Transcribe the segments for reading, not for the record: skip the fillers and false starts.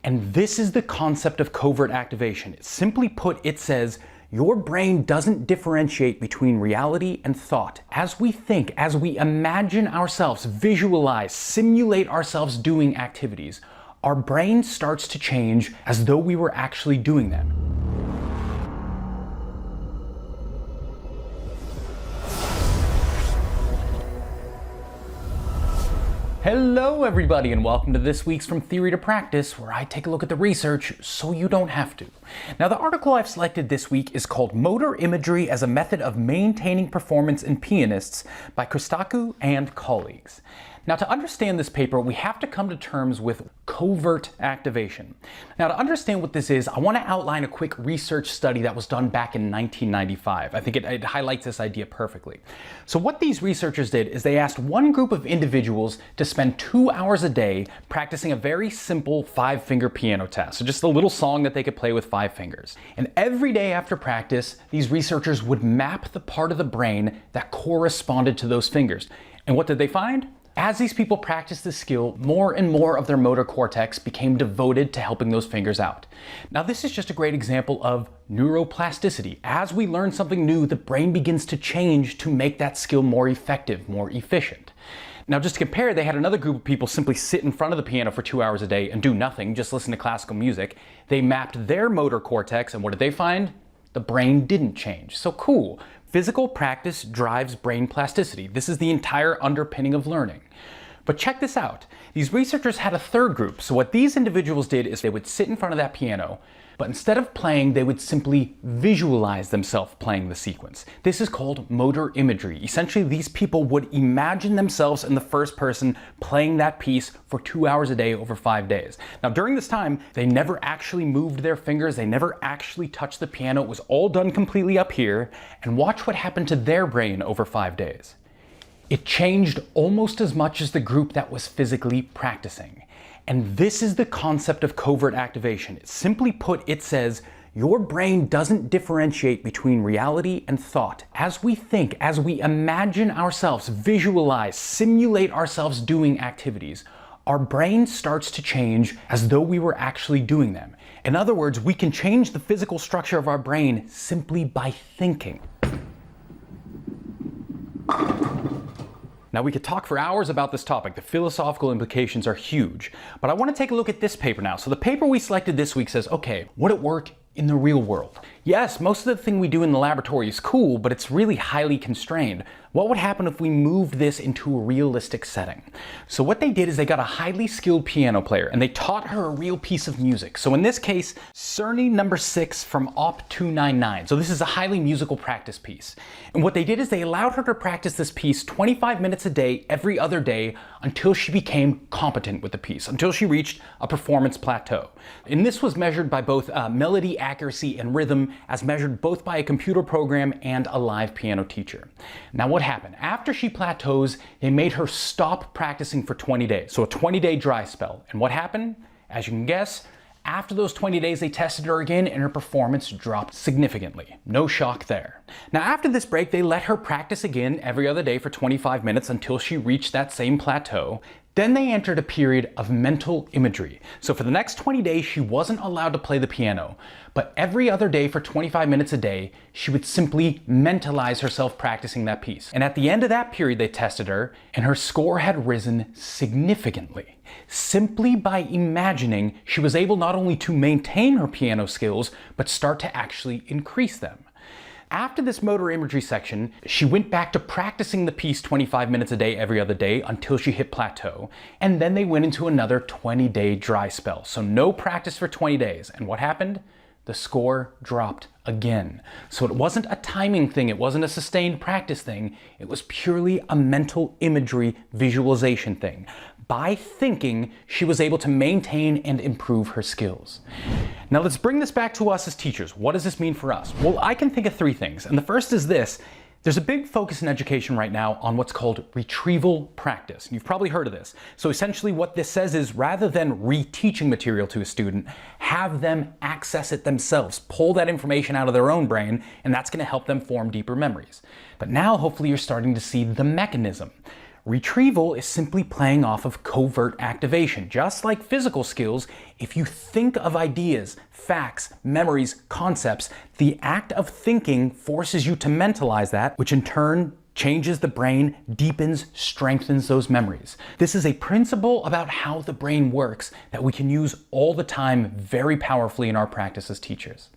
And this is the concept of covert activation. Simply put, it says your brain doesn't differentiate between reality and thought. As we think, as we imagine ourselves, visualize, simulate ourselves doing activities, our brain starts to change as though we were actually doing them. Hello everybody, and welcome to this week's From Theory to Practice, where I take a look at the research so you don't have to. Now, the article I've selected this week is called Motor Imagery as a Method of Maintaining Performance in Pianists by Kostaku and colleagues. Now, to understand this paper, we have to come to terms with covert activation. Now, to understand what this is, I want to outline a quick research study that was done back in 1995. I think it highlights this idea perfectly. So what these researchers did is they asked one group of individuals to spend 2 hours a day practicing a very simple 5-finger piano test. So just a little song that they could play with 5 fingers. And every day after practice, these researchers would map the part of the brain that corresponded to those fingers. And what did they find? As these people practiced this skill, more and more of their motor cortex became devoted to helping those fingers out. Now, this is just a great example of neuroplasticity. As we learn something new, the brain begins to change to make that skill more effective, more efficient. Now, just to compare, they had another group of people simply sit in front of the piano for 2 hours a day and do nothing, just listen to classical music. They mapped their motor cortex, and what did they find? The brain didn't change. So cool. Physical practice drives brain plasticity. This is the entire underpinning of learning. But check this out. These researchers had a third group. So what these individuals did is they would sit in front of that piano, but instead of playing, they would simply visualize themselves playing the sequence. This is called motor imagery. Essentially, these people would imagine themselves in the first person playing that piece for 2 hours a day over 5 days. Now, during this time, they never actually moved their fingers. They never actually touched the piano. It was all done completely up here. And watch what happened to their brain over 5 days. It changed almost as much as the group that was physically practicing. And this is the concept of covert activation. Simply put, it says your brain doesn't differentiate between reality and thought. As we think, as we imagine ourselves, visualize, simulate ourselves doing activities, our brain starts to change as though we were actually doing them. In other words, we can change the physical structure of our brain simply by thinking. Now, we could talk for hours about this topic. The philosophical implications are huge, but I want to take a look at this paper now. So the paper we selected this week says, okay, would it work in the real world? Yes, most of the thing we do in the laboratory is cool, but it's really highly constrained. What would happen if we moved this into a realistic setting? So what they did is they got a highly skilled piano player and they taught her a real piece of music. So in this case, Cerny number 6 from Op 299. So this is a highly musical practice piece. And what they did is they allowed her to practice this piece 25 minutes a day, every other day, until she became competent with the piece, until she reached a performance plateau. And this was measured by both melody accuracy and rhythm, as measured both by a computer program and a live piano teacher. Now, what happened? After she plateaus, they made her stop practicing for 20 days. So a 20-day dry spell. And what happened? As you can guess, after those 20 days, they tested her again and her performance dropped significantly. No shock there. Now, after this break, they let her practice again every other day for 25 minutes until she reached that same plateau. Then they entered a period of mental imagery. So for the next 20 days, she wasn't allowed to play the piano, but every other day for 25 minutes a day, she would simply mentalize herself practicing that piece. And at the end of that period, they tested her, and her score had risen significantly. Simply by imagining, she was able not only to maintain her piano skills, but start to actually increase them. After this motor imagery section, she went back to practicing the piece 25 minutes a day every other day until she hit plateau, and then they went into another 20-day dry spell. So no practice for 20 days. And what happened? The score dropped again. So it wasn't a timing thing, it wasn't a sustained practice thing, it was purely a mental imagery visualization thing. By thinking, she was able to maintain and improve her skills. Now let's bring this back to us as teachers. What does this mean for us? Well, I can think of 3 things, and the first is this. There's a big focus in education right now on what's called retrieval practice. You've probably heard of this. So essentially what this says is, rather than reteaching material to a student, have them access it themselves, pull that information out of their own brain, and that's going to help them form deeper memories. But now hopefully you're starting to see the mechanism. Retrieval is simply playing off of covert activation. Just like physical skills, if you think of ideas, facts, memories, concepts, the act of thinking forces you to mentalize that, which in turn changes the brain, deepens, strengthens those memories. This is a principle about how the brain works that we can use all the time very powerfully in our practice as teachers.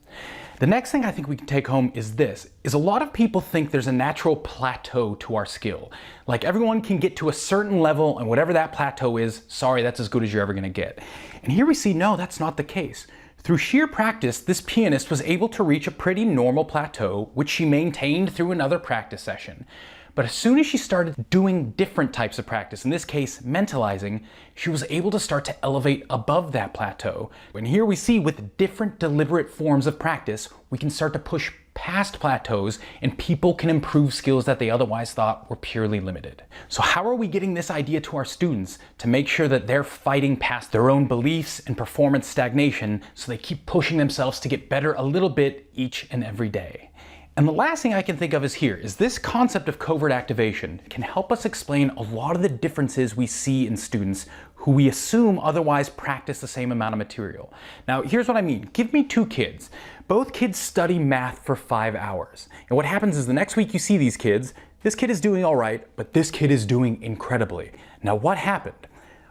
The next thing I think we can take home is this, is a lot of people think there's a natural plateau to our skill. Like everyone can get to a certain level and whatever that plateau is, sorry, that's as good as you're ever gonna get. And here we see, no, that's not the case. Through sheer practice, this pianist was able to reach a pretty normal plateau, which she maintained through another practice session. But as soon as she started doing different types of practice, in this case, mentalizing, she was able to start to elevate above that plateau. And here we see with different deliberate forms of practice, we can start to push past plateaus and people can improve skills that they otherwise thought were purely limited. So how are we getting this idea to our students to make sure that they're fighting past their own beliefs and performance stagnation so they keep pushing themselves to get better a little bit each and every day? And the last thing I can think of is here, is this concept of covert activation can help us explain a lot of the differences we see in students who we assume otherwise practice the same amount of material. Now, here's what I mean. Give me two kids. Both kids study math for 5 hours. And what happens is the next week you see these kids, this kid is doing all right, but this kid is doing incredibly. Now, what happened?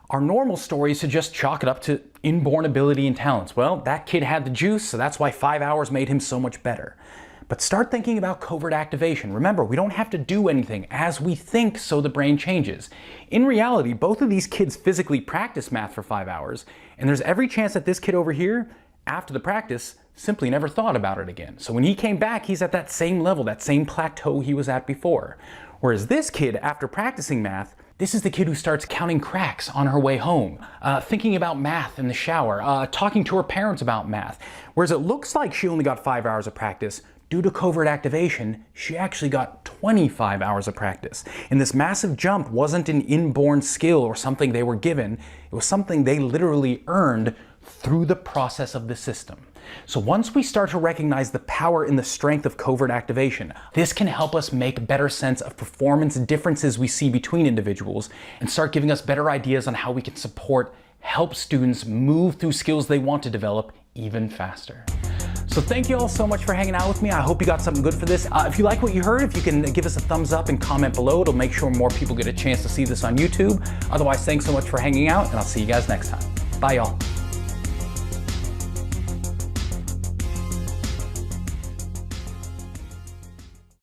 Our normal story is to just chalk it up to inborn ability and talents. Well, that kid had the juice, so that's why 5 hours made him so much better. But start thinking about covert activation. Remember, we don't have to do anything. As we think, so the brain changes. In reality, both of these kids physically practice math for 5 hours, and there's every chance that this kid over here, after the practice, simply never thought about it again. So when he came back, he's at that same level, that same plateau he was at before. Whereas this kid, after practicing math, this is the kid who starts counting cracks on her way home, thinking about math in the shower, talking to her parents about math. Whereas it looks like she only got 5 hours of practice, due to covert activation, she actually got 25 hours of practice. And this massive jump wasn't an inborn skill or something they were given, it was something they literally earned through the process of the system. So once we start to recognize the power and the strength of covert activation, this can help us make better sense of performance differences we see between individuals and start giving us better ideas on how we can help students move through skills they want to develop even faster. So thank you all so much for hanging out with me. I hope you got something good for this. If you like what you heard, if you can give us a thumbs up and comment below, it'll make sure more people get a chance to see this on YouTube. Otherwise, thanks so much for hanging out, and I'll see you guys next time. Bye, y'all.